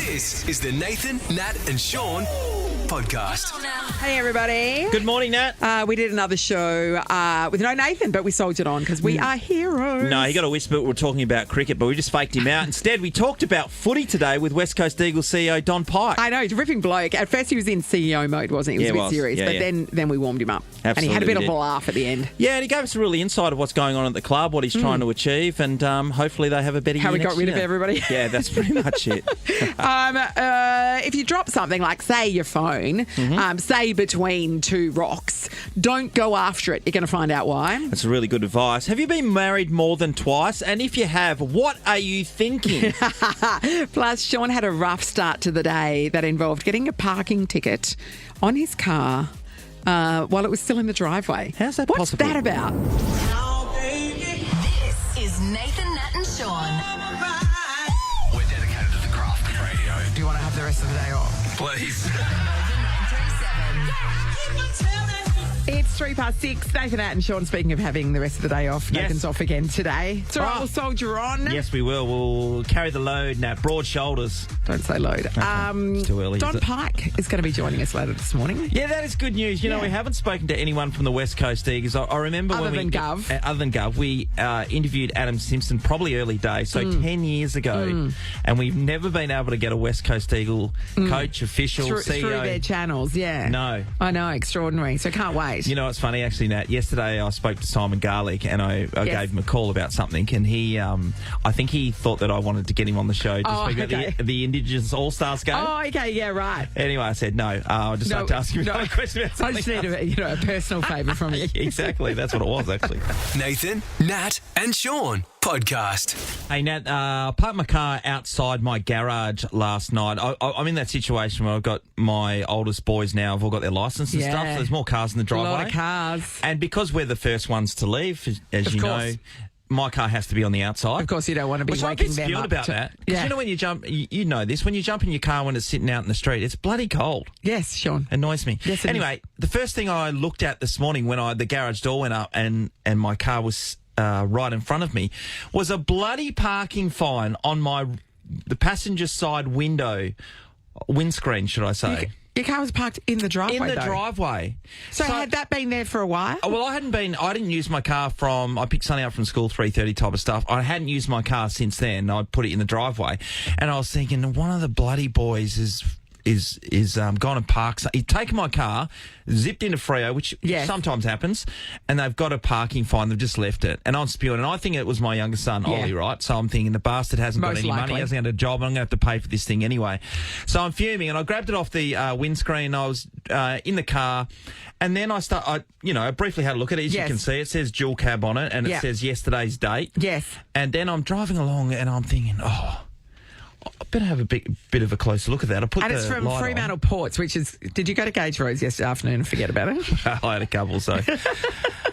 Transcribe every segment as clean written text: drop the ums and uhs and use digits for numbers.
This is the Nathan, Nat and Shaun podcast. Hey, everybody. Good morning, Nat. We did another show with no Nathan, but we soldiered on because we are heroes. No, he got a whisper. We're talking about cricket, but we just faked him out. Instead, we talked about footy today with West Coast Eagles CEO Don Pike. I know, he's a ripping bloke. At first, he was in CEO mode, wasn't he? He was a bit serious, but then we warmed him up. Absolutely, and he had a bit of a laugh at the end. Yeah, and he gave us a real insight of what's going on at the club, what he's trying to achieve, and hopefully they have a better year How we got next rid of year. everybody. Yeah, that's pretty much it. If you drop something like, say, your phone, say between two rocks, don't go after it. You're going to find out why. That's really good advice. Have you been married more than twice? And if you have, what are you thinking? Plus, Shaun had a rough start to the day that involved getting a parking ticket on his car while it was still in the driveway. How's that What's possible? that about? This is Nathan, Nat and Shaun. We're dedicated to the craft of radio. Do you want to have the rest of the day off? Please. 937. It's 6:03. Nathan, Nat and Shaun, speaking of having the rest of the day off, Yes. Nathan's off again today. It's all right, Oh. we'll soldier on. Yes, we will. We'll carry the load, Nat. Broad shoulders. Don't say load. It's too early, Don is it? Pike is going to be joining us later this morning. Yeah, that is good news. You know, Yeah. we haven't spoken to anyone from the West Coast Eagles. I remember Other when than we... Gov. Other than Gov. We interviewed Adam Simpson probably early days, so 10 years ago, and we've never been able to get a West Coast Eagle coach, official, Through CEO. their channels, yeah. No. I know, extraordinary. So can't wait. You know, it's funny, actually, Nat. Yesterday I spoke to Simon Garlick and I gave him a call about something, and he, I think he thought that I wanted to get him on the show to speak about the Indigenous All-Stars game. Oh, okay, yeah, right. Anyway, I said no. I'd just like to ask him a question about I something just need else. a personal favour from you. Exactly, that's what it was, actually. Nathan, Nat and Shaun podcast. Hey, Nat, I parked my car outside my garage last night. I'm in that situation where I've got my oldest boys now, have all got their licence and stuff, so there's more cars in the A driveway. lot of cars. And because we're the first ones to leave, as Of you course. know, my car has to be on the outside. Of course, you don't want to be Which I'm a waking bit them spewed up. about that. Because Yeah. you know when you jump, you know this, when you jump in your car when it's sitting out in the street, it's bloody cold. Yes, Shaun. Annoys me. Yes, it anyway, the first thing I looked at this morning when the garage door went up and my car was right in front of me was a bloody parking fine on the passenger side windscreen, should I say. Your car was parked in the driveway, In the though. driveway. So had that been there for a while? Well, I didn't use my car I picked Sonny up from school, 3:30 type of stuff. I hadn't used my car since then. I put it in the driveway. And I was thinking, one of the bloody boys is gone and parked. He'd taken my car, zipped into Freo, which sometimes happens, and they've got a parking fine. They've just left it. And I'm spewing. And I think it was my youngest son, Ollie, right? So I'm thinking the bastard hasn't got Most any money, likely. hasn't got a job, and I'm going to have to pay for this thing anyway. So I'm fuming, and I grabbed it off the windscreen. I was in the car, and then I briefly had a look at it. As you can see, it says dual cab on it, and it says yesterday's date. Yes. And then I'm driving along, and I'm thinking, I better have a bit of a closer look at that. And it's from Fremantle Ports, which is... Did you go to Gage Roads yesterday afternoon and forget about it? I had a couple, so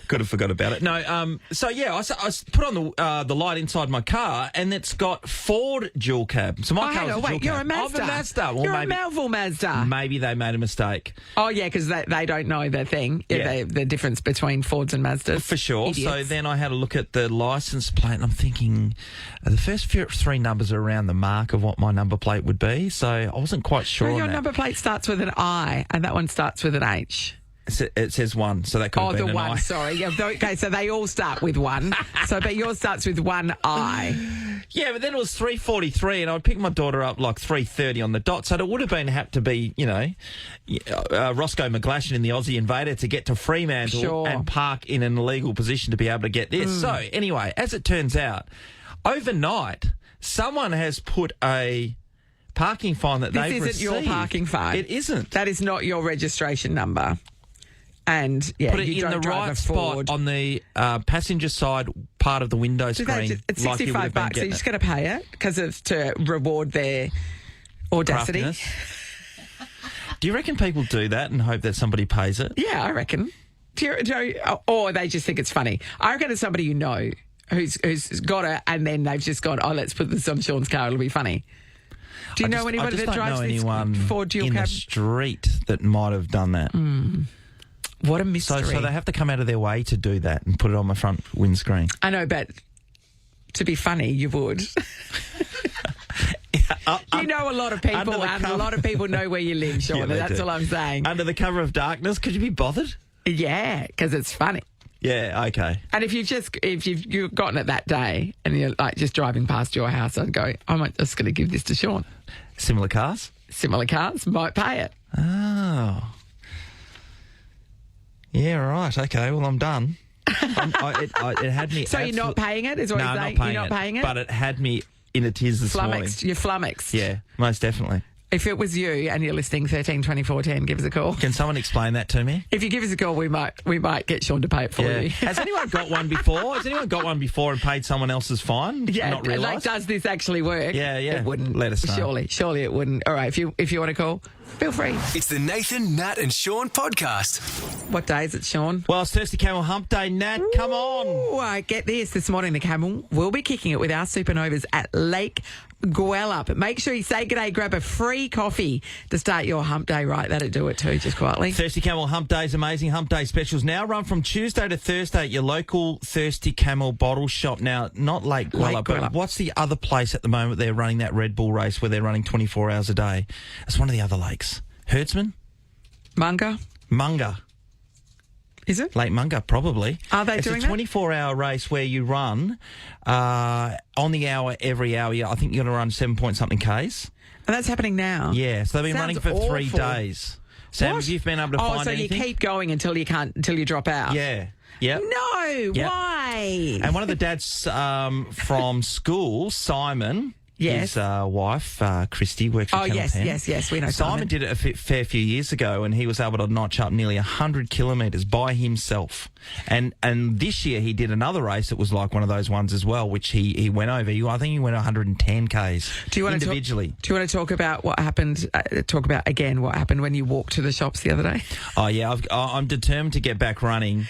could have forgot about it. No, I put on the light inside my car, and it's got Ford dual cab. So my car was a dual cab. You're a Mazda. I'm a Mazda. Well, You're a Melville Mazda. Maybe they made a mistake. Oh, yeah, because they don't know the thing, the difference between Fords and Mazdas. For sure. Idiots. So then I had a look at the licence plate, and I'm thinking the first three numbers are around the mark of what my number plate would be. So I wasn't quite sure So on your that. number plate starts with an I, and that one starts with an H. It says 1, so that could have been the an one, I. sorry. Yeah, okay, so they all start with 1. But yours starts with 1 I. Yeah, but then it was 3:43, and I picked my daughter up like 3:30 on the dot, so it would have had to be, Roscoe McGlashan in the Aussie Invader to get to Fremantle and park in an illegal position to be able to get this. So anyway, as it turns out, overnight, someone has put a parking fine that they've received. This isn't your parking fine. It isn't. That is not your registration number. And, Put it you in don't the drive right a spot Ford. on the passenger side part of the window screen. It's like you would have $65. been So you're getting just going to pay it because it's to reward their audacity. craftiness. Do you reckon people do that and hope that somebody pays it? Yeah, I reckon. Or they just think it's funny. I reckon it's somebody you know who's got it, and then they've just gone, let's put this on Shaun's car, it'll be funny. Do you know anybody that drives this Ford dual in cab? the street that might have done that? What a mystery. So they have to come out of their way to do that and put it on my front windscreen. I know, but to be funny, you would. You know a lot of people, under the and a cover- lot of people know where you live, Shaun. Yeah, they That's do. all I'm saying. Under the cover of darkness, could you be bothered? Yeah, because it's funny. Yeah, okay. And if you've gotten it that day and you're like just driving past your house, I'd go, I'm just going to give this to Shaun. Similar cars? Similar cars might pay it. Oh. Yeah, right. Okay, well, I'm done. It had me... So you're not paying it, is what you're saying? You're not paying it? But it had me in a tears this Flummoxed. You're flummoxed. morning. Yeah, most definitely. If it was you and you're listening, 13 24 10, give us a call. Can someone explain that to me? If you give us a call, we might get Shaun to pay it for you. Has anyone got one before? Has anyone got one before and paid someone else's fine? Yeah, Not like, realised? does this actually work? Yeah. It wouldn't. Let us know. Surely it wouldn't. All right, if you want to call, feel free. It's the Nathan, Nat and Shaun podcast. What day is it, Shaun? Well, it's Thirsty Camel Hump Day. Nat, come on. Ooh, I get this morning the Camel will be kicking it with our supernovas at Lake Gwelup. Make sure you say g'day, grab a free coffee to start your hump day right. That'll do it too, just quietly. Thirsty Camel Hump Day's amazing Hump Day specials now run from Tuesday to Thursday at your local Thirsty Camel bottle shop. Now, not Lake Gwelup, but what's the other place at the moment they're running that Red Bull race where they're running 24 hours a day? It's one of the other lakes. Herdsman? Munga. Is it? Lake Munga, probably. Are they doing that? It's a 24-hour race where you run on the hour, every hour. I think you're going to run 7-point-something Ks. And that's happening now? Yeah, so they've been running for 3 awful. days. Sam, What? have you been able to find so anything? you keep going until you drop out? Yeah. Yep. No, Yep. why? And one of the dads from school, Simon, Yes. his wife, Christy, works for Channel 10. yes, we know Simon did it a fair few years ago, and he was able to notch up nearly 100 kilometres by himself. And this year he did another race that was like one of those ones as well, which he went over. I think he went 110 Ks individually. Do you want to talk about what happened? Talk about again what happened when you walked to the shops the other day? Oh yeah, I'm determined to get back running.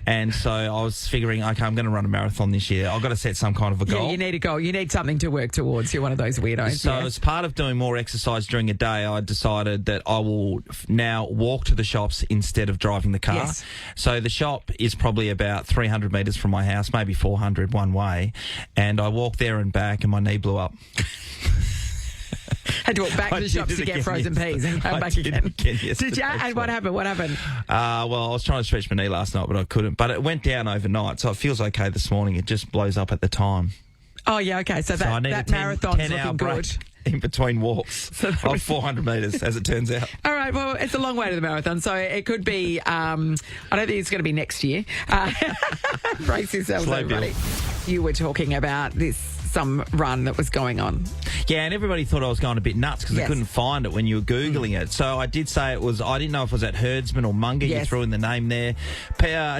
And so I was figuring, okay, I'm going to run a marathon this year. I've got to set some kind of a goal. Yeah, you need a goal. You need something to work towards. You're one of those weirdos. So yeah. as part of doing more exercise during a day, I decided that I will now walk to the shops instead of driving the car. Yes. So the shop is probably about 300 metres from my house, maybe 400 one way. And I walked there and back and my knee blew up. Had to walk back to the shops to get frozen peas and come back again. Did you? And what happened? What happened? Well, I was trying to stretch my knee last night, but I couldn't. But it went down overnight, so it feels okay this morning. It just blows up at the time. Oh, yeah, okay. So I need that a marathon's 10-hour looking break good. in between walks of 400 metres, as it turns out. All right, well, it's a long way to the marathon, so it could be, I don't think it's going to be next year. Brace yourselves, Slow everybody. You were talking about some run that was going on. Yeah, and everybody thought I was going a bit nuts because Yes. they couldn't find it when you were Googling it. So I did say it was, I didn't know if it was at Herdsman or Munga. Yes. You threw in the name there.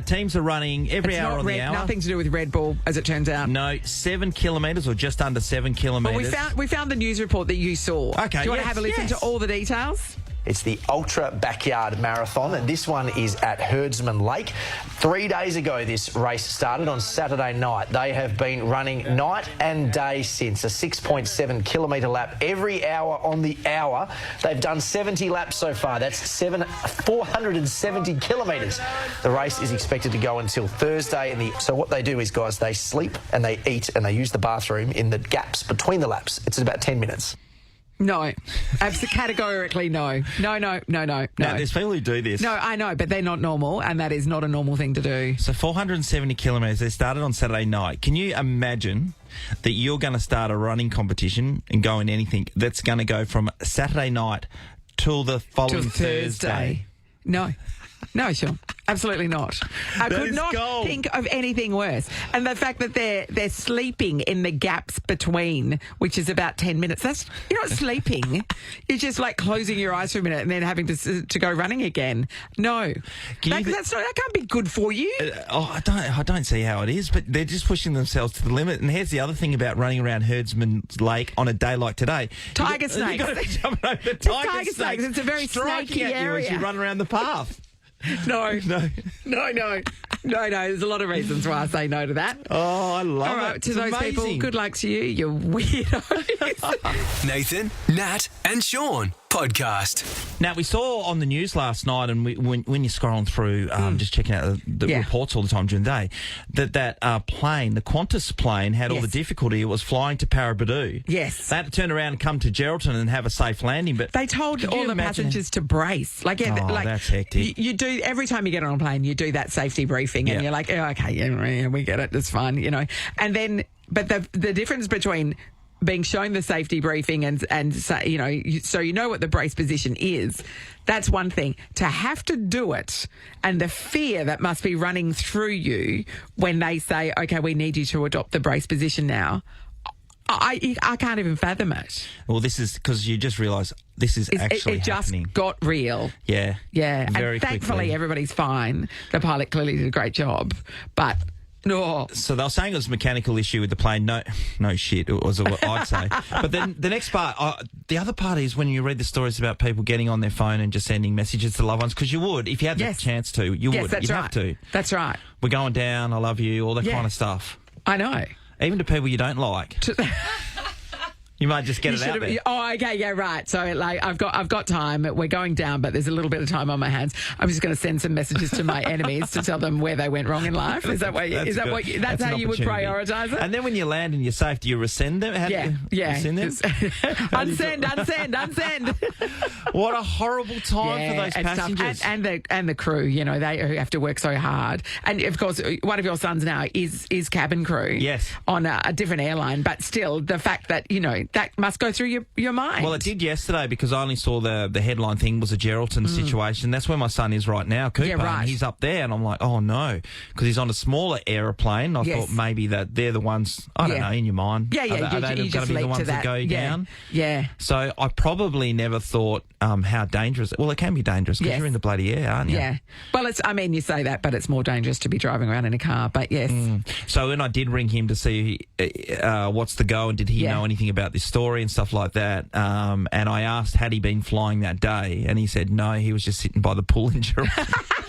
Teams are running every It's hour not on the hour. nothing to do with Red Bull, as it turns out. No, 7 kilometres or just under 7 But kilometres. we found the news report that you saw. Okay, Do you want yes, to have a listen yes. to all the details? It's the Ultra Backyard Marathon, and this one is at Herdsman Lake. 3 days ago, this race started on Saturday night. They have been running night and day since. A 6.7 kilometre lap every hour on the hour. They've done 70 laps so far. That's 470 kilometres. The race is expected to go until Thursday. So what they do is, guys, they sleep and they eat and they use the bathroom in the gaps between the laps. It's about 10 minutes. No. Categorically no. No. Now, there's people who do this. No, I know, but they're not normal, and that is not a normal thing to do. So 470 kilometres, they started on Saturday night. Can you imagine that you're going to start a running competition and go in anything that's going to go from Saturday night till the following Till Thursday? No, Shaun. Absolutely not. I That could is not gold. think of anything worse. And the fact that they're sleeping in the gaps between, which is about 10 minutes. You're not sleeping. You're just like closing your eyes for a minute and then having to go running again. No, that can't be good for you. I don't see how it is, but they're just pushing themselves to the limit. And here's the other thing about running around Herdsman Lake on a day like today. Tiger snakes. You've got to be jumping over the It's tiger tiger snakes. It's a very striking snaky at you as area. you run around the path. No. There's a lot of reasons why I say no to that. Oh, I love All right, it. to It's those people, amazing. good luck to you, you weirdos. Nathan, Nat and Shaun. podcast. Now, we saw on the news last night, and when you're scrolling through, just checking out the reports all the time during the day, that plane, the Qantas plane, had all the difficulty. It was flying to Paraburdoo. Yes. They had to turn around and come to Geraldton and have a safe landing. But they told all the passengers to brace. That's hectic. You do, every time you get on a plane, you do that safety briefing, and you're like, oh, okay, yeah, we get it, it's fine, you know. And then, but the difference between being shown the safety briefing and say, you know, so you know what the brace position is, that's one thing. To have to do it, and the fear that must be running through you when they say, okay, we need you to adopt the brace position now, I can't even fathom it. Well, this is because you just realise this is actually happening. It just got real. Yeah. Yeah. Very and thankfully, quickly. Everybody's fine. The pilot clearly did a great job, but... No. So they were saying it was a mechanical issue with the plane. No shit, it was what I'd say. But then the next part, the other part is when you read the stories about people getting on their phone and just sending messages to loved ones, because you would, if you had the chance to, you would. That's You'd right. have to. That's right. We're going down, I love you, all that kind of stuff. I know. Even to people you don't like. You might just get it out there. Oh, okay, yeah, right. So, like, I've got time. We're going down, but there's a little bit of time on my hands. I'm just going to send some messages to my enemies to tell them where they went wrong in life. Is that what? That's how you would prioritise it? And then when you land and you're safe, do you resend them? Yeah. Resend them? unsend. What a horrible time for those passengers and the crew. You know, they who have to work so hard. And of course, one of your sons now is cabin crew. Yes. On a different airline, but still, the fact that that must go through your mind. Well, it did yesterday because I only saw the headline thing was a Geraldton situation. That's where my son is right now, Cooper. Yeah, right. And he's up there, and I'm like, oh no, because he's on a smaller aeroplane. I thought maybe that they're the ones. I don't know, in your mind. Yeah. Are they going to be the ones that go down? Yeah. So I probably never thought how dangerous. Well, it can be dangerous because you're in the bloody air, aren't you? Yeah. Well, you say that, but it's more dangerous to be driving around in a car. But yes. So when I did ring him to see what's the go and did he know anything about this story and stuff like that, and I asked had he been flying that day, and he said no, he was just sitting by the pool in Geraldton.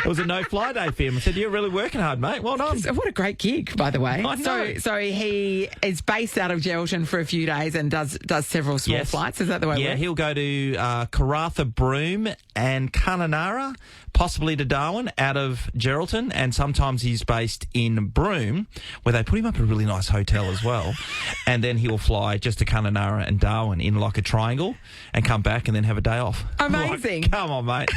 It was a no-fly day for him. I said, you're really working hard, mate. Well done. What a great gig, by the way. I know. So he is based out of Geraldton for a few days and does several small flights. Is that the way it works? Yeah, he'll go to Karratha, Broome and Kununurra, possibly to Darwin, out of Geraldton, and sometimes he's based in Broome, where they put him up at a really nice hotel as well, and then he will fly just to Kununurra and Darwin in like a triangle and come back and then have a day off. Amazing. Like, come on, mate.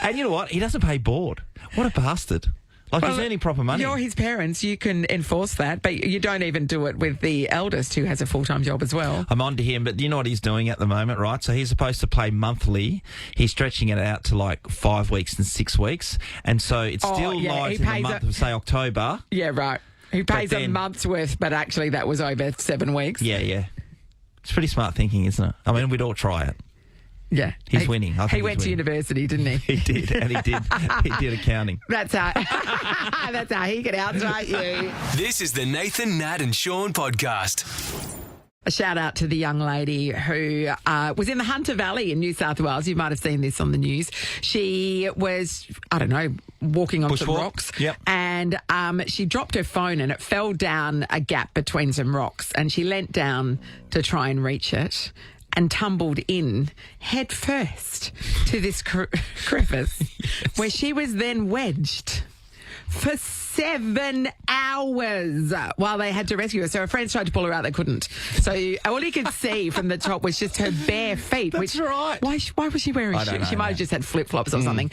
And you know what? He doesn't pay board. What a bastard. Like, he's earning proper money. You're his parents. You can enforce that, but you don't even do it with the eldest, who has a full-time job as well. I'm on to him, but you know what he's doing at the moment, right? So he's supposed to pay monthly. He's stretching it out to like 5 weeks and 6 weeks. And so it still lies in the month of, say, October. Yeah, right. He pays a month's worth, but actually that was over 7 weeks. Yeah. It's pretty smart thinking, isn't it? I mean, we'd all try it. Yeah. He's winning. He went to university, didn't he? He did, and he did accounting. That's how he could outsmart you. This is the Nathan, Nat and Shaun podcast. A shout out to the young lady who was in the Hunter Valley in New South Wales. You might have seen this on the news. She was, walking on some rocks. Yep. And she dropped her phone and it fell down a gap between some rocks. And she leant down to try and reach it and tumbled in head first to this crevice where she was then wedged for 7 hours while they had to rescue her. So her friends tried to pull her out, they couldn't. So all you could see from the top was just her bare feet. That's right. Why was she wearing shoes? She might have just had flip-flops or something.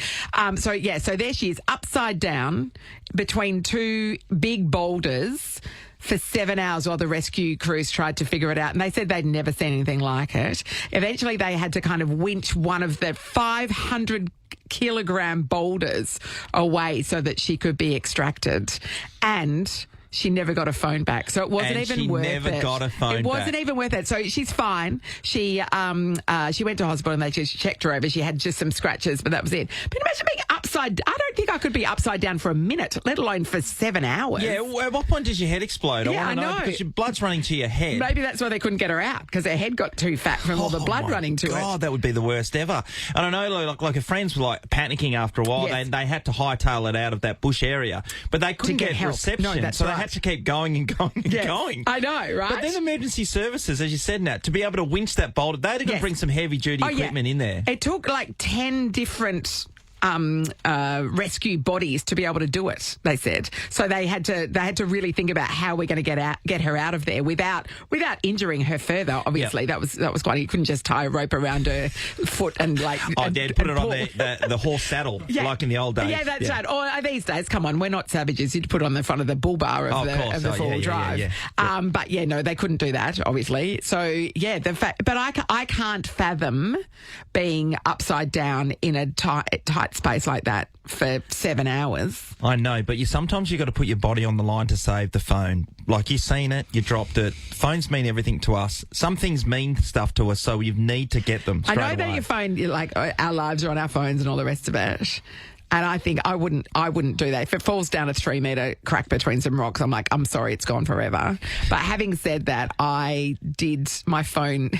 So there she is, upside down between two big boulders for 7 hours while the rescue crews tried to figure it out. And they said they'd never seen anything like it. Eventually, they had to kind of winch one of the 500-kilogram boulders away so that she could be extracted. And she never got a phone back, so it wasn't even worth it. She never got a phone back. It wasn't even worth it. So she's fine. She went to hospital and they just checked her over. She had just some scratches, but that was it. But imagine being upside I don't think I could be upside down for a minute, let alone for 7 hours. Yeah, at what point does your head explode? Yeah, I want to I know. because your blood's running to your head. Maybe that's why they couldn't get her out, because her head got too fat from all the blood my running to it. God, that would be the worst ever. And I know, like her friends were like panicking after a while. Yes. They had to hightail it out of that bush area, but they couldn't get get help. reception, No, that's so right. they had to keep going and going and Yes. going. I know, right? But then emergency services, as you said, Nat, to be able to winch that boulder, they had to Yes. bring some heavy duty equipment in there. It took like 10 different rescue bodies to be able to do it, they said. So they had to really think about how we're going to get her out of there without injuring her further. Obviously, that was quite. You couldn't just tie a rope around her foot and like. Oh, Dad, put it on the horse saddle, like in the old days. Yeah, that's right. Or these days, come on, we're not savages. You'd put it on the front of the bull bar of the four-wheel drive. Yeah. But yeah, no, they couldn't do that, obviously. So yeah, but I can't fathom being upside down in a tight space like that for 7 hours. I know, but sometimes you got to put your body on the line to save the phone. Like, you've seen it, you dropped it. Phones mean everything to us. Some things mean stuff to us, so you need to get them straight I know away. that your phone, like our lives are on our phones and all the rest of it. And I think I wouldn't do that. If it falls down a 3-metre crack between some rocks, I'm like, I'm sorry, it's gone forever. But having said that, I did my phone.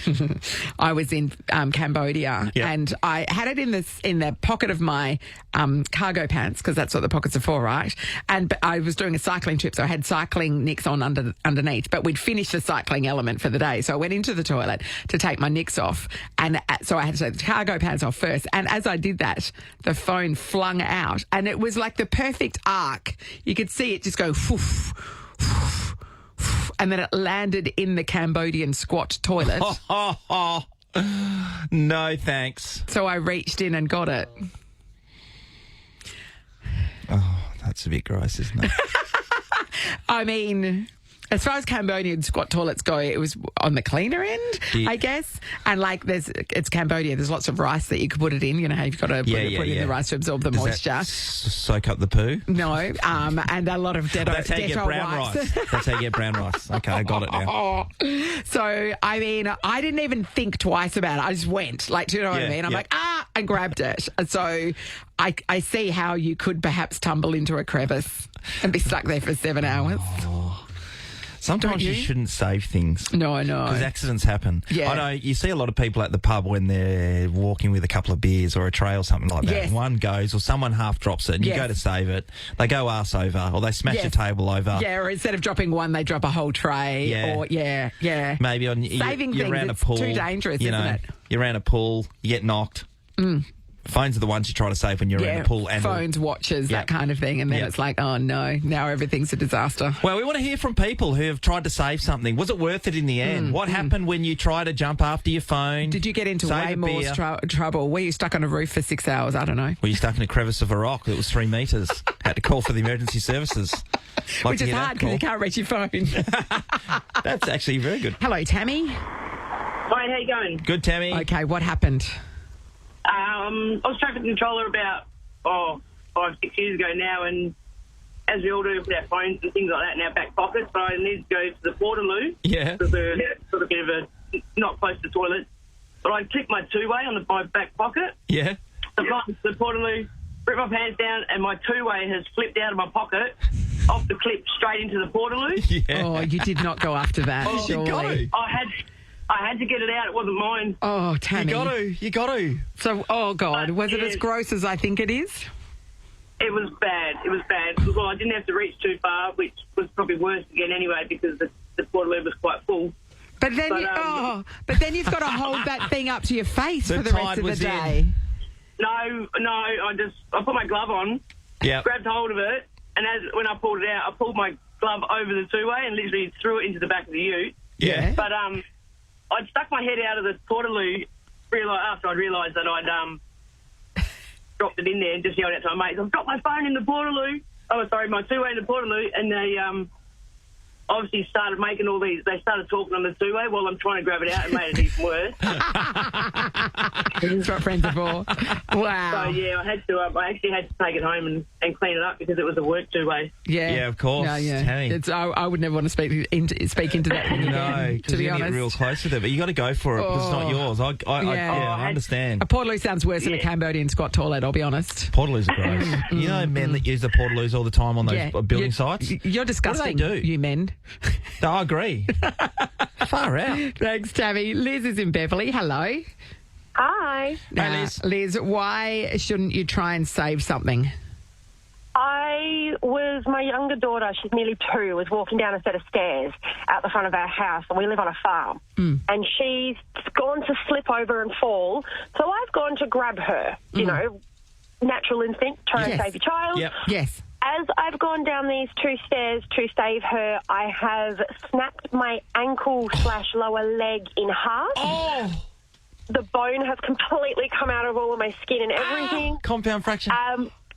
I was in Cambodia, and I had it in the pocket of my cargo pants, because that's what the pockets are for, right? But I was doing a cycling trip, so I had cycling nicks on underneath. But we'd finished the cycling element for the day, so I went into the toilet to take my nicks off, and so I had to take the cargo pants off first. And as I did that, the phone flung out, and it was like the perfect arc. You could see it just go whoosh, whoosh, whoosh, and then it landed in the Cambodian squat toilet. No, thanks. So I reached in and got it. Oh, that's a bit gross, isn't it? I mean, as far as Cambodian squat toilets go, it was on the cleaner end, I guess. And like, it's Cambodia. There's lots of rice that you could put it in. You know how you've got to put it in the rice to absorb the moisture. That soak up the poo? No, and a lot of That's how you get brown rice. That's how you get brown rice. Okay, I got it now. So, I mean, I didn't even think twice about it. I just went. Like, do you know what I mean? I'm like, and grabbed it. So I see how you could perhaps tumble into a crevice and be stuck there for 7 hours. Sometimes you shouldn't save things. No, I know. Because accidents happen. Yeah. I know you see a lot of people at the pub when they're walking with a couple of beers or a tray or something like that. Yes. One goes or someone half drops it and you go to save it. They go arse over or they smash the table over. Yeah, or instead of dropping one, they drop a whole tray. Yeah. Or, Maybe on saving you're things, around it's a pool. too dangerous, you know, isn't it? You're around a pool, you get knocked. Phones are the ones you try to save when you're around a pool. And phones, watches, that kind of thing. And then it's like, oh no, now everything's a disaster. Well, we want to hear from people who have tried to save something. Was it worth it in the end? What happened when you try to jump after your phone? Did you get into save way a more beer? trouble? Were you stuck on a roof for 6 hours? I don't know. Were you stuck in a crevice of a rock that was 3 metres? Had to call for the emergency services. Which is hard because you can't reach your phone. That's actually very good. Hello, Tammy. Hi, how you going? Good, Tammy. Okay, what happened? I was traffic controller about 5-6 years ago now, and as we all do with our phones and things like that in our back pockets, but I need to go to the Portaloo. Yeah. Because they're sort of a bit of a not close to the toilet. But I click my two-way on my back pocket. Yeah. I've got the Portaloo, rip my pants down, and my two-way has flipped out of my pocket, off the clip, straight into the Portaloo. Yeah. Oh, you did not go after that, surely. You got to. I had to get it out. It wasn't mine. Oh, Tammy. You got to. So, oh, God, was it as gross as I think it is? It was bad. It was bad. Well, I didn't have to reach too far, which was probably worse again anyway because the Portaloo was quite full. But then, but then you've got to hold that thing up to your face for the rest of the day. No, I put my glove on, grabbed hold of it, and when I pulled it out, I pulled my glove over the two-way and literally threw it into the back of the ute. Yeah. But I'd stuck my head out of the Portaloo after I'd realised that I'd dropped it in there and just yelled out to my mates, I've got my phone in the Portaloo. Oh, sorry, my two-way in the Portaloo. And they obviously started making all these, they started talking on the two-way while I'm trying to grab it out and made it even worse. That's what friends are for. Wow. So, yeah, I actually had to take it home and clean it up because it was a work two-way. Yeah, of course. No, yeah. Tammy. I would never want to speak into that thing again, No, because to be you honest. get real close with it, but you got to go for it because it's not yours. I understand. A portaloo sounds worse than a Cambodian squat toilet, I'll be honest. Portaloos are gross. You know men that use the portaloos all the time on those building sites? You're disgusting, What do they do? you men. No, I agree. Far out. Thanks, Tammy. Liz is in Beverly. Hello. Hi. Hey, Liz. Liz, why shouldn't you try and save something? My younger daughter, she's nearly 2, was walking down a set of stairs out the front of our house, and we live on a farm. And she's gone to slip over and fall, so I've gone to grab her, you know, natural instinct, trying to save your child. Yep. Yes. As I've gone down these 2 stairs to save her, I have snapped my ankle/lower leg in half. Oh! The bone has completely come out of all of my skin and everything. Compound fracture.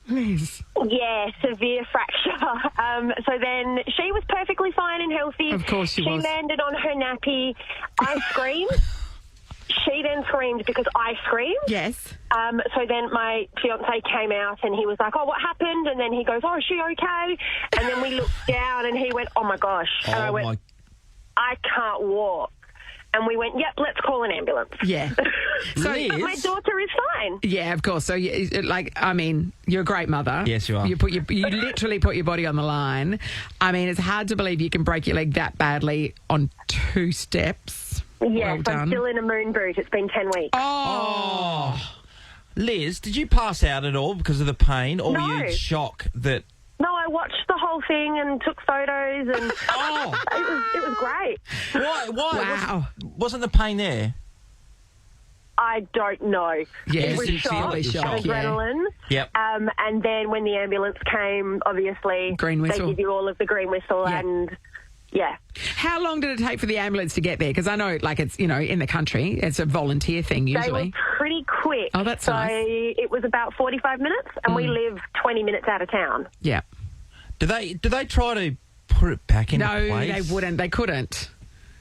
Liz. Yeah, severe fracture. So then she was perfectly fine and healthy. Of course she was. She landed on her nappy. I screamed. She then screamed because I screamed. Yes. So then my fiancé came out and he was like, oh, what happened? And then he goes, oh, is she okay? And then we looked down and he went, oh, my gosh. And I went, I can't walk. And we went, yep, let's call an ambulance. Yeah. So But my daughter is fine. Yeah, of course. So, you're a great mother. Yes, you are. You literally put your body on the line. I mean, it's hard to believe you can break your leg that badly on 2 steps. Yes, Well done. I'm still in a moon boot. It's been 10 weeks. Oh. Liz, did you pass out at all because of the pain, or were you in shock that... No, I watched the whole thing and took photos, and it was great. Why? Wow. Wasn't the pain there? I don't know. Yeah, it was shock, adrenaline. Yep. And then when the ambulance came, obviously, Green whistle. they give you all of the green whistle, and How long did it take for the ambulance to get there? Because I know, it's, in the country, it's a volunteer thing They usually. were pretty quick. Oh, that's so nice. it was about 45 minutes, and we live 20 minutes out of town. Yeah. Do they try to put it back into place? No, they wouldn't. They couldn't.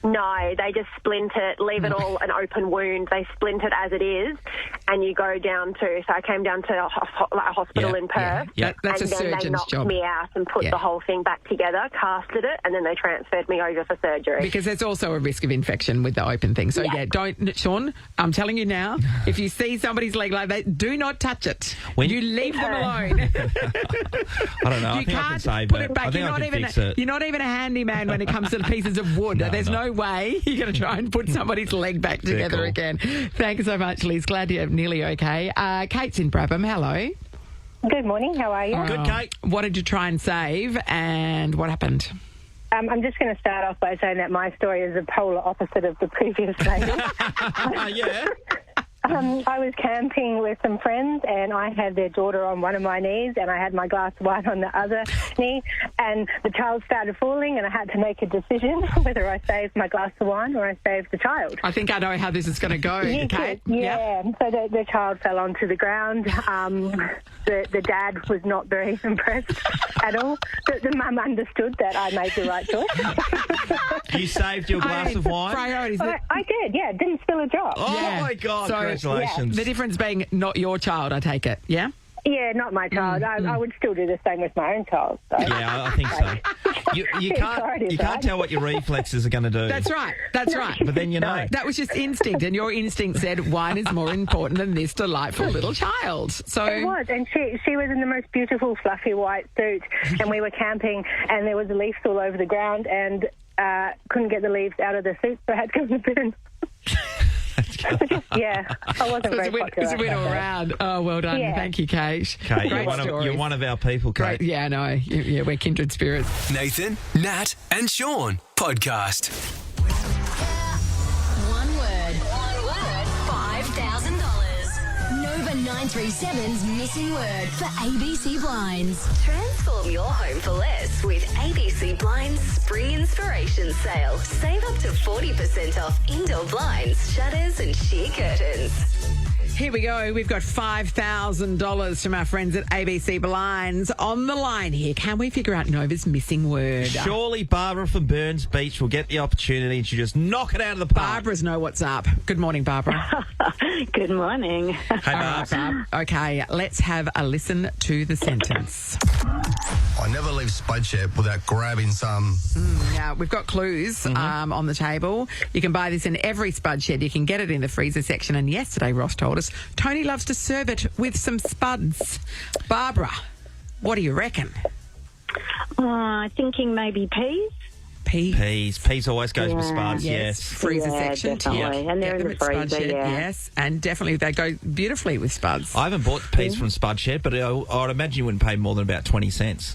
No, they just splint it, leave it all an open wound. They splint it as it is, and you go down to... So I came down to a hospital in Perth, That's and a then they surgeon's knocked job. me out and put the whole thing back together, casted it, and then they transferred me over for surgery. Because there's also a risk of infection with the open thing. So, don't... Sean, I'm telling you now, if you see somebody's leg like that, do not touch it. You leave them alone. I don't know. I think I can save put it. it back. I think I can fix it. You're not even a handyman when it comes to the pieces of wood. There's no way you're going to try and put somebody's leg back together again. Thanks so much, Liz. Glad you're nearly okay. Kate's in Brabham. Hello. Good morning. How are you? Good, Kate. What did you try and save, and what happened? I'm just going to start off by saying that my story is the polar opposite of the previous lady. Yeah. I was camping with some friends, and I had their daughter on one of my knees, and I had my glass of wine on the other knee, and the child started falling, and I had to make a decision whether I saved my glass of wine or I saved the child. I think I know how this is going to go, Kate. Yeah. So the child fell onto the ground. The dad was not very impressed at all. The mum understood that I made the right choice. You saved your glass of wine? Priorities. I did, yeah. Didn't spill a drop. Oh, my God. So, congratulations. The difference being not your child, I take it, yeah? Yeah, not my child. I would still do the same with my own child. So. Yeah, I think so. You can't tell what your reflexes are going to do. That's right. But then you know. That was just instinct, and your instinct said wine is more important than this delightful little child. So it was, and she was in the most beautiful fluffy white suit, and we were camping, and there was leaves all over the ground, and couldn't get the leaves out of the suit, so I had to go to the bin. Yeah, I wasn't very popular. It's a win all round. Oh, well done. Yeah. Thank you, Kate. Kate, Great you're one of our people, Kate. Great. Yeah, I know. Yeah, we're kindred spirits. Nathan, Nat, and Shaun podcast. One word, $5,000. Nova 937's missing word for ABC Blinds. Transform your home for less with ABC Blinds Spring Inspiration Sale. Save up to 40% off indoor blinds, shutters, and sheer curtains. here we go. We've got $5,000 from our friends at ABC Blinds on the line here. Can we figure out Nova's missing word? Surely Barbara from Burns Beach will get the opportunity to just knock it out of the park. Barbara's know what's up. Good morning, Barbara. Good morning. Hey, Barbs. Okay, let's have a listen to the sentence. I never leave Spud Shed without grabbing some. Now, we've got clues on the table. You can buy this in every Spud Shed. You can get it in the freezer section. And yesterday, Ross told us, Tony loves to serve it with some spuds. Barbara, what do you reckon? Thinking maybe peas. Peas always goes with spuds, yes. Freezer section. Definitely. Yeah. And they're Get in them the at Spud freezer, Shed, yeah. yes. And definitely they go beautifully with spuds. I haven't bought peas from Spud Shed, but I'd imagine you wouldn't pay more than about 20 cents.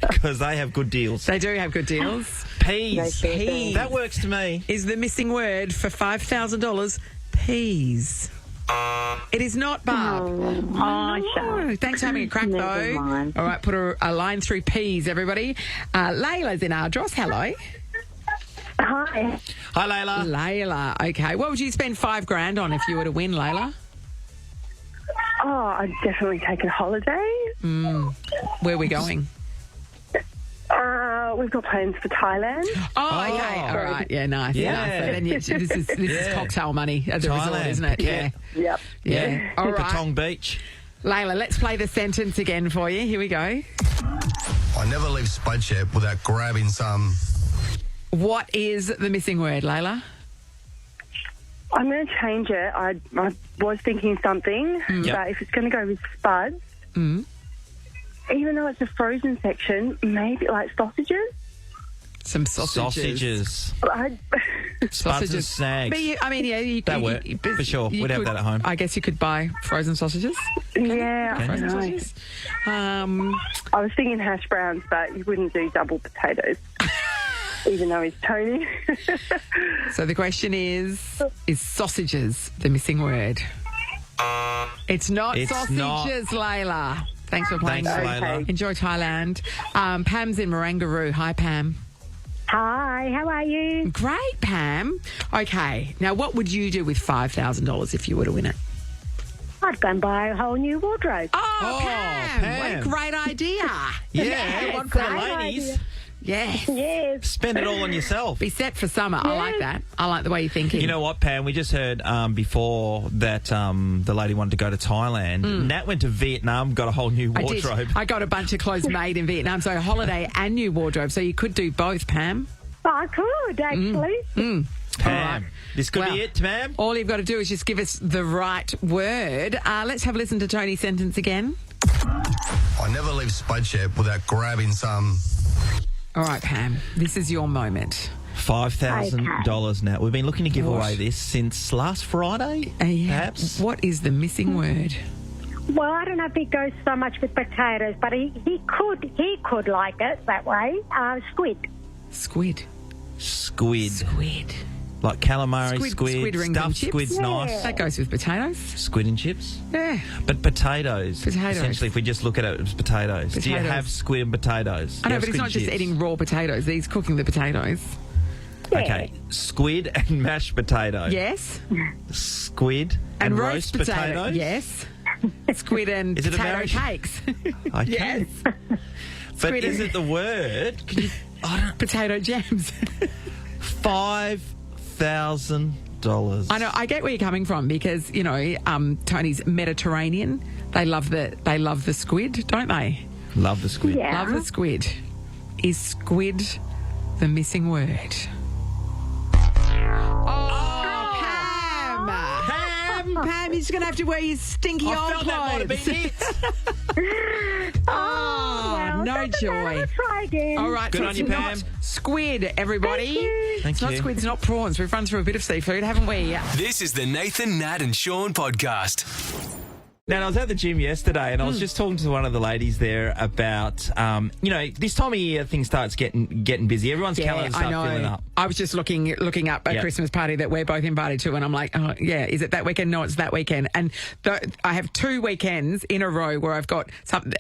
Because they have good deals. They do have good deals. Peas. Peas. That works to me. Is the missing word for $5,000 peas? It is not, Barb. Sure. Thanks for having a crack, Never though. mind. All right, put a line through peas, everybody. Layla's in Ardros. Hello. Hi. Hi, Layla. Layla. Okay. What would you spend $5,000 on if you were to win, Layla? Oh, I'd definitely take a holiday. Where are we going? We've got plans for Thailand. Oh, okay. All right. Yeah, nice. Yeah. Nice. So then this is cocktail money at the resort, Thailand, isn't it? Phuket. Yep. Yeah. All right. Patong Beach. Layla, let's play the sentence again for you. Here we go. I never leave Spud Shed without grabbing some. What is the missing word, Layla? I'm going to change it. I was thinking something, but if it's going to go with spuds, even though it's a frozen section, maybe like sausages. Some sausages. Spuds and snags. But you That work, for sure. We'd have that at home. I guess you could buy frozen sausages. Yeah, I Frozen know. sausages. I was thinking hash browns, but you wouldn't do double potatoes, even though he's Tony. So the question is sausages the missing word? It's not sausages, Layla. Thanks for playing. Thanks, Layla. Enjoy Thailand. Pam's in Marangaroo. Hi, Pam. Hi, how are you? Great, Pam. Okay, now what would you do with $5,000 if you were to win it? I'd go and buy a whole new wardrobe. Oh, Pam, what a great idea. Yeah, one for the ladies. Yes. Yes. Spend it all on yourself. Be set for summer. I like that. I like the way you're thinking. You know what, Pam? We just heard before that the lady wanted to go to Thailand. Nat went to Vietnam, got a whole new wardrobe. I got a bunch of clothes made in Vietnam, so holiday and new wardrobe. So you could do both, Pam. I could, actually. Pam, this could Well, be it, Pam. All you've got to do is just give us the right word. Let's have a listen to Tony's sentence again. I never leave Spud Shed without grabbing some. All right, Pam, this is your moment. $5,000 now. We've been looking to give away this since last Friday, perhaps. What is the missing word? Well, I don't know if he goes so much with potatoes, but he could like it that way. Squid. Squid. Squid. Like calamari, squid rings and stuffed chips. squid's nice. That goes with potatoes. Squid and chips. Yeah. But potatoes. Essentially, if we just look at it as potatoes. Do you have squid and potatoes? I know, but he's not just eating raw potatoes. He's cooking the potatoes. Yeah. Okay. Squid and mashed potato. Yes. Squid and roast potatoes. Yes. Squid and Is it potato American? cakes. Okay. Yes. But Squid is and- it the word? Potato jams. $5,000. I know. I get where you're coming from because Tony's Mediterranean. They love the squid, don't they? Love the squid. Yeah. Love the squid. Is squid the missing word? Oh, Pam! Pam, you're just going to have to wear your stinky I old felt that might have been clothes. it. Oh, no joy. Let's try again. All right, Good so on it's you, not Pam. squid, everybody. Thank It's not you. squid, it's not prawns. We've run through a bit of seafood, haven't we? This is the Nathan, Nat and Shaun podcast. Now, I was at the gym yesterday and I was just talking to one of the ladies there about, this time of year things starts getting busy. Everyone's calendars start filling up. I was just looking up a Christmas party that we're both invited to, and I'm like, oh, yeah, is it that weekend? No, it's that weekend. And I have 2 weekends in a row where I've got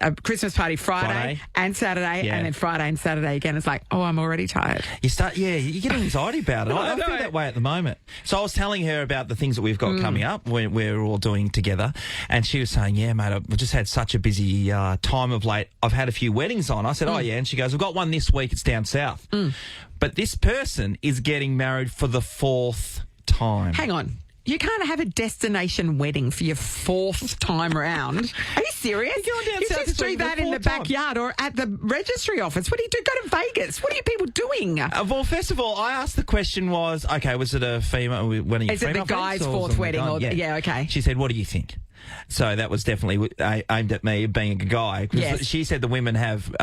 a Christmas party Friday and Saturday, and then Friday and Saturday again. It's like, oh, I'm already tired. You get anxiety about it. I feel that way at the moment. So I was telling her about the things that we've got coming up, we're all doing together, and she was saying, yeah, mate, I've just had such a busy time of late. I've had a few weddings on. I said, oh, yeah, and she goes, we've got one this week. It's down south. But this person is getting married for the 4th time. Hang on. You can't have a destination wedding for your 4th time round. Are you serious? You're going down you south just do that in the backyard or at the registry office. What do you do? Go to Vegas. What are you people doing? Well, first of all, I asked the question was, okay, was it a female wedding? Is it the guy's 4th wedding? Yeah, okay. She said, what do you think? So that was definitely aimed at me being a guy. Yes. She said the women have,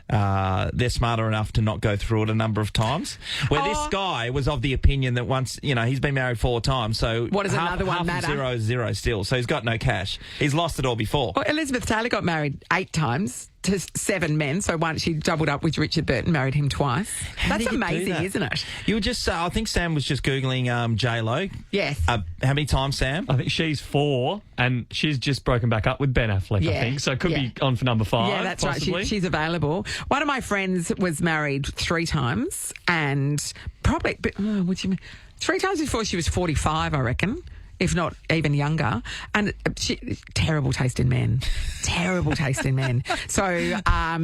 they're smarter enough to not go through it a number of times. Where this guy was of the opinion that once, he's been married 4 times. So what does another one matter? Half of 0 is 0 still. So he's got no cash. He's lost it all before. Well, Elizabeth Taylor got married 8 times to 7 men. So once she doubled up with Richard Burton, married him twice. That's amazing, isn't it? You were just, I think Sam was just Googling J-Lo. Yes. How many times, Sam? I think she's 4, and she's just broken back up with Ben Affleck, I think. So it could be on for number 5. Yeah, that's possibly. right. She's available. One of my friends was married 3 times, and probably, 3 times before she was 45, I reckon. If not even younger. And terrible taste in men. Terrible taste in men. So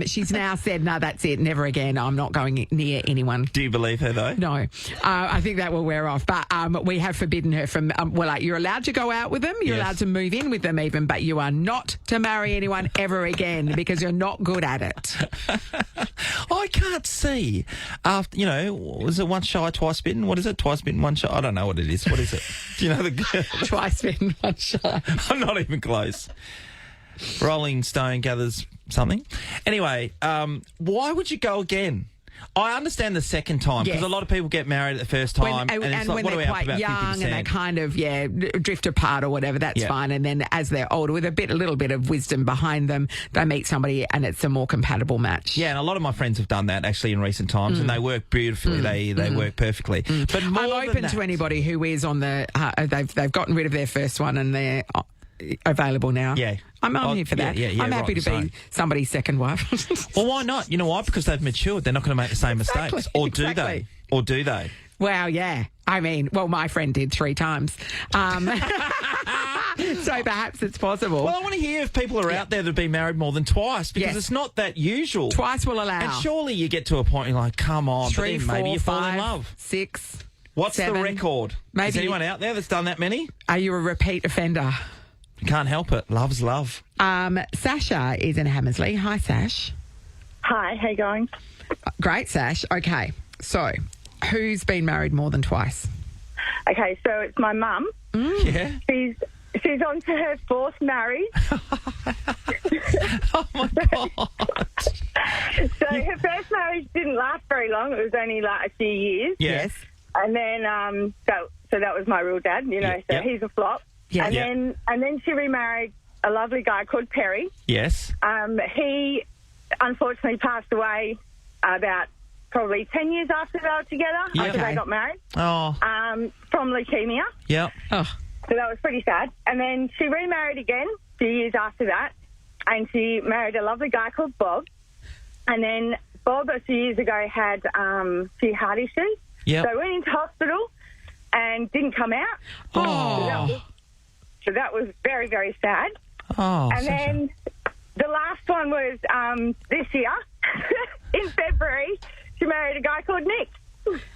she's now said, no, that's it. Never again. I'm not going near anyone. Do you believe her, though? No. I think that will wear off. But we have forbidden her from, you're allowed to go out with them. You're allowed to move in with them even, but you are not to marry anyone ever again because you're not good at it. I can't see. Was it once shy, twice bitten? What is it? Twice bitten, once shy? I don't know what it is. What is it? Do you know the... Twice bitten, once shy. I'm not even close. Rolling Stone gathers something. Anyway, why would you go again? I understand the second time because a lot of people get married at the first time and it's like, when they're quite young 50%? and they kind of drift apart or whatever, that's fine. And then as they're older, with a little bit of wisdom behind them, they meet somebody and it's a more compatible match. Yeah, and a lot of my friends have done that actually in recent times, and they work beautifully. They work perfectly. But more I'm open to anybody who is on the. They've gotten rid of their first one and they're available now. Yeah. I'm here for that. I'm happy to be somebody's second wife. Well, why not? You know why? Because they've matured. They're not going to make the same mistakes. Or do they? Or do they? Well, yeah. I mean, my friend did 3 times. So perhaps it's possible. Well, I want to hear if people are out there that have been married more than twice because it's not that usual. Twice will allow. And surely you get to a point you're like, come on, 3, 4, maybe you fall 5, in love. 6. What's 7. the record? Maybe. Is anyone out there that's done that many? Are you a repeat offender? You can't help it. Love's love. Sasha is in Hammersley. Hi, Sash. Hi, how you going? Great, Sash. Okay, so who's been married more than twice? Okay, so it's my mum. Yeah. She's on to her 4th marriage. Oh, my God. So her first marriage didn't last very long. It was only like a few years. Yes. And then, so that was my real dad, so he's a flop. Yeah. And then she remarried a lovely guy called Perry. Yes. He unfortunately passed away about probably 10 years after they were together, after they got married. Oh. From leukemia. Yep. Oh. So that was pretty sad. And then she remarried again a few years after that, and she married a lovely guy called Bob. And then Bob, a few years ago, had a few heart issues. Yep. So went into hospital and didn't come out. Oh. So that was very, very sad. Oh, and then the last one was this year, in February, she married a guy called Nick.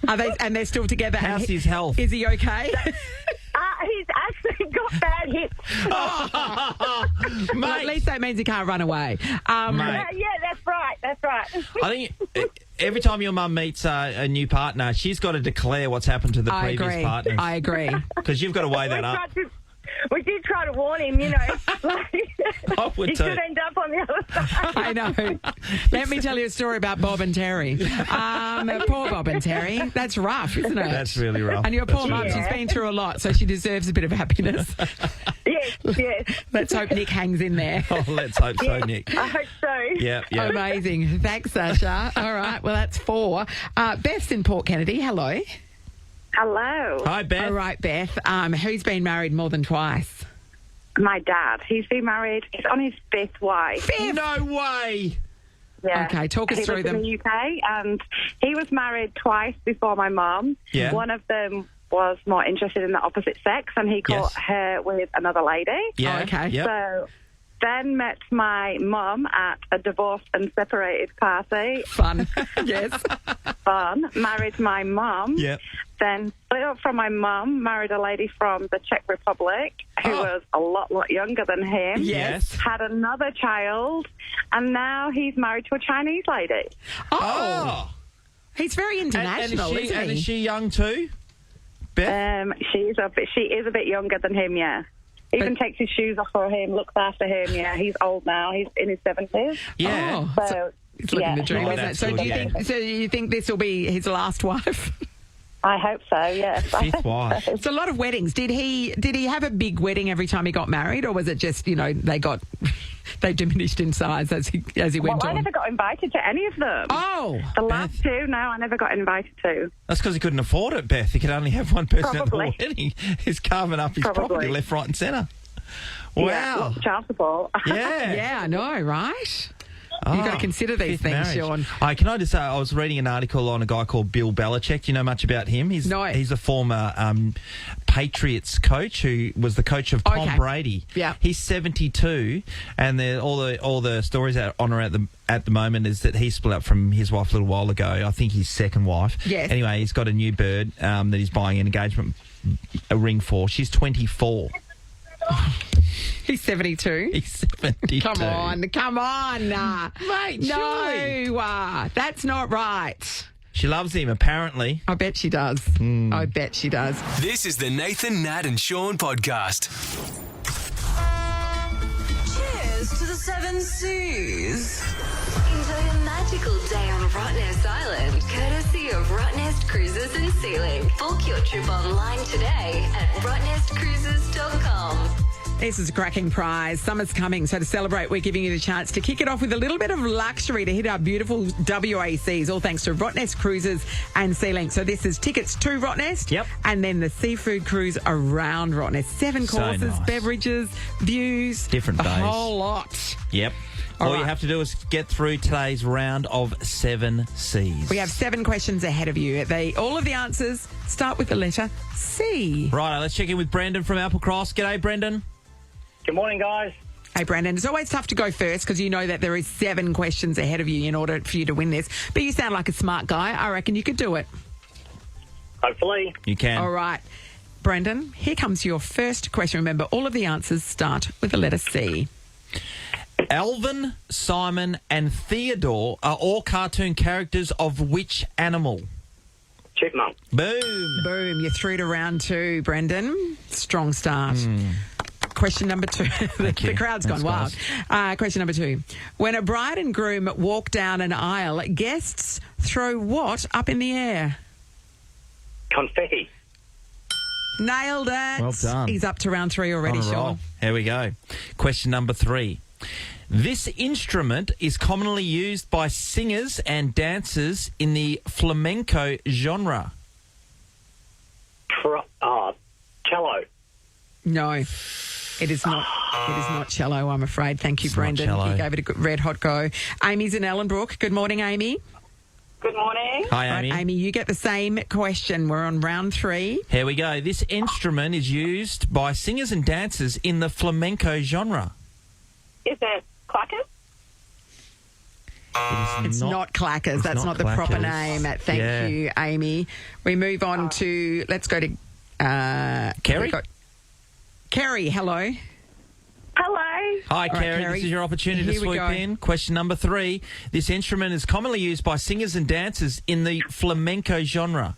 And they're still together. How's his health? Is he okay? He's actually got bad hips. Well, at least that means he can't run away. Yeah, that's right. That's right. I think every time your mum meets a new partner, she's got to declare what's happened to the previous partners. I agree. Because you've got to weigh that up. We did try to warn him, I would he too. could end up on the other side. I know. Let me tell you a story about Bob and Terry. Poor Bob and Terry. That's rough, isn't it? That's really rough. And your poor mum, she's been through a lot, so she deserves a bit of happiness. Yeah, Yes. Let's hope Nick hangs in there. Oh, let's hope so, Nick. I hope so. Yeah. Amazing. Thanks, Sasha. All right, well, that's 4. Beth's in Port Kennedy. Hello. Hello. Hi, Beth. All right, Beth. Who's been married more than twice? My dad. He's been married. He's on his 5th wife. No way. Yeah. Okay, talk us he through lives them. in the UK, and he was married twice before my mum. Yeah. One of them was more interested in the opposite sex, and he caught her with another lady. Yeah. Oh, okay. Yep. So then met my mum at a divorced and separated party. Fun. Yes. Fun. Married my mum. Yep. Then split up from my mum, married a lady from the Czech Republic who was a lot younger than him. Yes. Had another child, and now he's married to a Chinese lady. Oh. He's very international, isn't and he? is she young too? Beth? She is a bit younger than him, yeah. Even takes his shoes off for him, looks after him, yeah. He's old now. He's in his 70s. Yeah. So it's living the dream, Oh, isn't it? that's So good, do you yeah. think? So you think this will be his last wife? I hope so, yes. 5th wife. It's a lot of weddings. Did he have a big wedding every time he got married, or was it just they diminished in size as he went Well, I on? never got invited to any of them. Oh, the last 2, no, I never got invited to. That's because he couldn't afford it, Beth. He could only have one person Probably. at the wedding. He's carving up his property left, right and centre. Wow. Yeah, lots of child support. Yeah. yeah, I know, right? You've got to consider these 5th things, marriage. Sean. Can I just say, I was reading an article on a guy called Bill Belichick. Do you know much about him? He's a former Patriots coach who was the coach of Tom Brady. Yeah. He's 72, and all the stories out on at the moment is that he split up from his wife a little while ago. I think his second wife. Yes. Anyway, he's got a new bird that he's buying an engagement ring for. She's 24. He's 72. He's 72. Come on. Mate, no, that's not right. She loves him, apparently. I bet she does. I bet she does. This is the Nathan, Nat and Shaun podcast. Cheers to the 7 Seas. Enjoy a magical day on Rottnest Island, courtesy of Rottnest Cruises and Sailing. Book your trip online today at rottnestcruises.com. This is a cracking prize. Summer's coming, so to celebrate, we're giving you the chance to kick it off with a little bit of luxury to hit our beautiful WACs, all thanks to Rottnest Cruises and SeaLink. So this is tickets to Rottnest, and then the seafood cruise around Rottnest. 7 So courses, nice. beverages, views, Different a days. whole lot. Yep. All All you right. have to do is get through today's round of 7 Cs. We have 7 questions ahead of you. All of the answers start with the letter C. Right, let's check in with Brendan from Applecross. G'day, Brendan. Good morning, guys. Hey, Brandon, it's always tough to go first because you know that there is 7 questions ahead of you in order for you to win this. But you sound like a smart guy. I reckon you could do it. Hopefully. You can. All right. Brendan, here comes your first question. Remember, all of the answers start with the letter C. Alvin, Simon and Theodore are all cartoon characters of which animal? Chipmunk. Boom. Boom. You're through to round 2, Brendan. Strong start. Question number 2. the crowd's gone wild. Question number 2. When a bride and groom walk down an aisle, guests throw what up in the air? Confetti. Nailed it. Well done. He's up to round 3 already, On a roll. Sean. Here we go. Question number 3. This instrument is commonly used by singers and dancers in the flamenco genre. Cello. No, it is not. It is not cello, I'm afraid. Thank you, It's not Brendan. cello. You gave it a good red hot go. Amy's in Ellenbrook. Good morning, Amy. Good morning. Hi, Right, Amy. Amy, you get the same question. We're on round 3. Here we go. This instrument is used by singers and dancers in the flamenco genre. Is it clackers? It's not clackers. it's That's not not the proper clackers. name. Thank Yeah. you, Amy. We move on to, let's go to... Kerry? Kerry, hello. Hello. Hi, right, Kerry. Kerry. This is your opportunity to Here we swoop go. in. Question number 3. This instrument is commonly used by singers and dancers in the flamenco genre.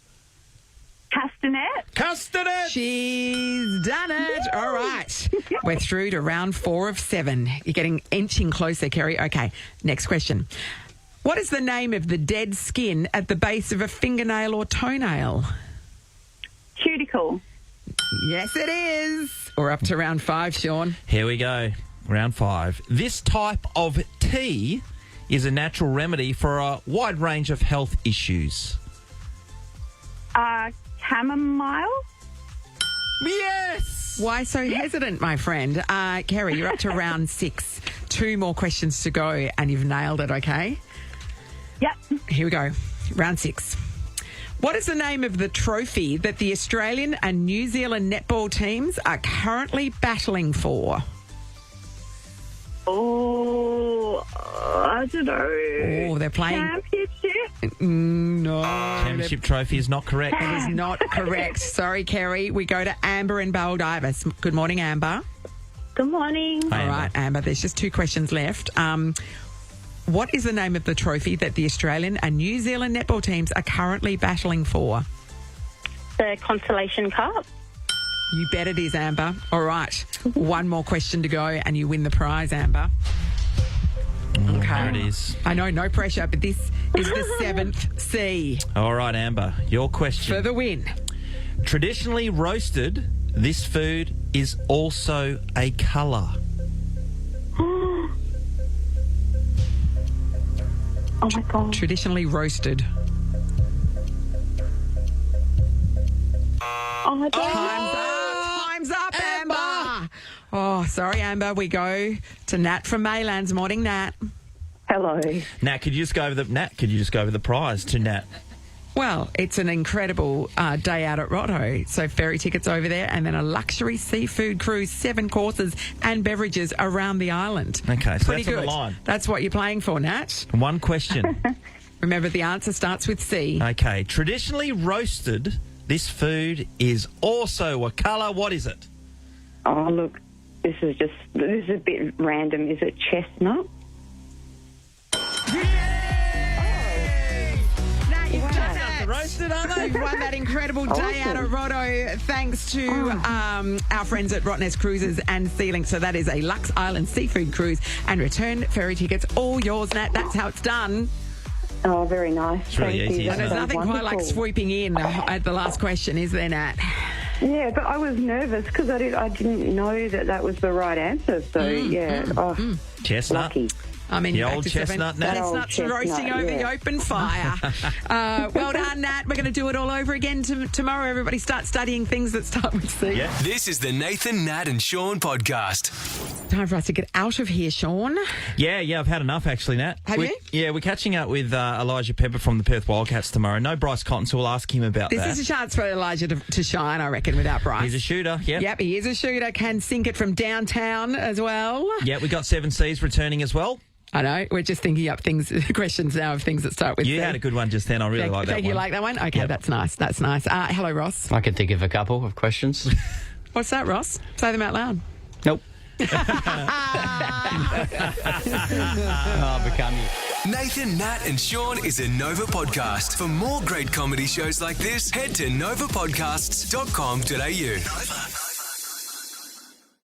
Castanet. Castanet! She's done it. All right. We're through to round 4 of 7. You're getting inching closer, Kerry. Okay, next question. What is the name of the dead skin at the base of a fingernail or toenail? Cuticle. Yes, it is. We're up to round 5, Shaun. Here we go. Round 5. This type of tea is a natural remedy for a wide range of health issues. Chamomile? Yes! Why so hesitant, my friend? Kerry, you're up to round 6. 2 more questions to go, and you've nailed it, okay? Yep. Here we go. Round 6. What is the name of the trophy that the Australian and New Zealand netball teams are currently battling for? Oh, I don't know. Oh, they're playing... Championship? No. Championship trophy is not correct. That is not correct. Sorry, Kerry. We go to Amber in Baldivis. Good morning, Amber. Good morning. Hi, All Amber. right, Amber, there's just 2 questions left. What is the name of the trophy that the Australian and New Zealand netball teams are currently battling for? The Consolation Cup? You bet it is, Amber. All right. 1 more question to go and you win the prize, Amber. Okay. There it is. I know, no pressure, but this is the 7th C. All right, Amber, your question. For the win. Traditionally roasted, this food is also a colour. Oh, my God. Traditionally roasted. Oh, my God. Time's up, Amber. Oh, sorry, Amber. We go to Nat from Maylands. Morning, Nat. Hello. Nat, could you just go over the prize to Nat? Well, it's an incredible day out at Roto. So ferry tickets over there and then a luxury seafood cruise, 7 courses and beverages around the island. Okay, so Pretty that's on good. the line. That's what you're playing for, Nat. 1 question. Remember, the answer starts with C. Okay, traditionally roasted, this food is also a colour. What is it? Oh, look, this is a bit random. Is it chestnut? Roasted, aren't they? You've won that incredible day out at Roto thanks to our friends at Rottnest Cruises and Sealink. So that is a Lux Island seafood cruise and return ferry tickets all yours, Nat. That's how it's done. Oh, very nice. It's really easy, And there's nothing quite like swooping in at the last question, is there, Nat? Yeah, but I was nervous because I didn't know that was the right answer. So, Chestnut. lucky. I mean, The back old to chestnut, Nat. Chestnuts Old roasting chestnut, over yeah. the open fire. Well done, Nat. We're going to do it all over again tomorrow. Everybody start studying things that start with C. Yeah. This is the Nathan, Nat and Shaun podcast. Time for us to get out of here, Shaun. Yeah, I've had enough actually, Nat. Have you? Yeah, we're catching up with Elijah Pepper from the Perth Wildcats tomorrow. No Bryce Cotton, so we'll ask him about This that. is a chance for Elijah to shine, I reckon, without Bryce. He's a shooter, yeah. Yep, he is a shooter. Can sink it from downtown as well. Yeah, we got 7Cs returning as well. I know. We're just thinking up questions now of things that start with You C. had a good one just then. I really like that You one. like that one? Okay, Yep. That's nice. That's nice. Hello, Ross. I can think of a couple of questions. What's that, Ross? Say them out loud. Nope. I'll become you. Nathan, Nat and Shaun is a Nova podcast. For more great comedy shows like this, head to novapodcasts.com.au. Nova.